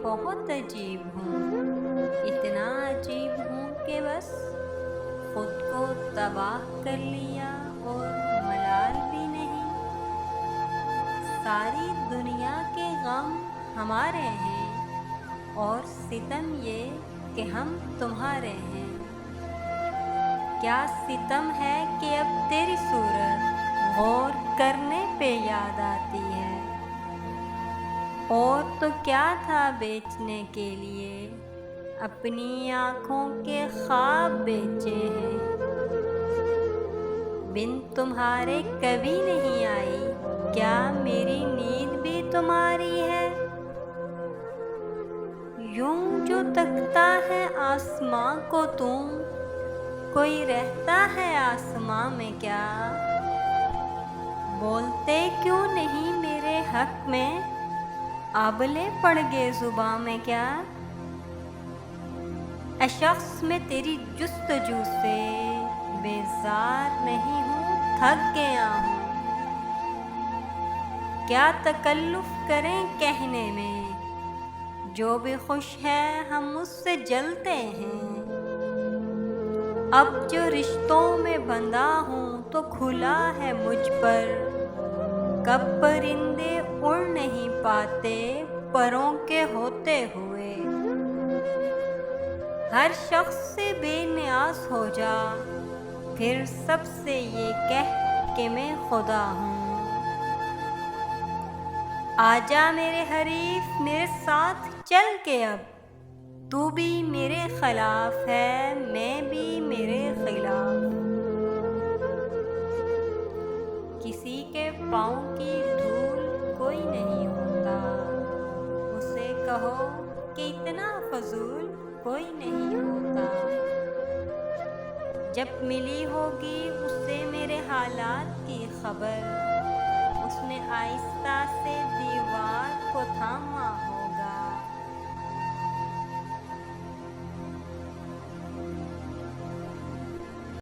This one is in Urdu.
بہت عجیب ہوں، اتنا عجیب ہوں کہ بس خود کو تباہ کر لیا اور ملال بھی نہیں۔ ساری دنیا کے غم ہمارے ہیں اور ستم یہ کہ ہم تمہارے ہیں۔ کیا ستم ہے کہ اب تیری صورت غور کرنے پہ یاد آتی ہے، اور تو کیا تھا بیچنے کے لیے اپنی آنکھوں کے خواب بیچے ہیں۔ بن تمہارے کبھی نہیں آئی، کیا میری نیند بھی تمہاری ہے؟ یوں جو تکتا ہے آسماں کو تم، کوئی رہتا ہے آسماں میں کیا؟ بولتے کیوں نہیں میرے حق میں، آبلے پڑ گئے زباں میں کیا؟ اے شخص میں تیری جستجو سے بیزار نہیں ہوں، تھک گیا ہوں۔ کیا تکلف کریں کہنے میں، جو بھی خوش ہے ہم اس سے جلتے ہیں۔ اب جو رشتوں میں بندھا ہوں تو کھلا ہے مجھ پر، کب پرندے اڑ نہیں پاتے پروں کے ہوتے ہوئے۔ ہر شخص سے بے نیاز ہو جا، پھر سب سے یہ کہہ کہ میں خدا ہوں۔ آجا میرے حریف میرے ساتھ چل کے اب، تو بھی میرے خلاف ہے میں بھی میرے خلاف۔ کسی کے پاؤں کی دھول کوئی نہیں ہوتا، اسے کہو کہ اتنا فضول کوئی نہیں ہوتا۔ جب ملی ہوگی اسے میرے حالات کی خبر، اس نے آہستہ سے دیوار کو تھاما ہو۔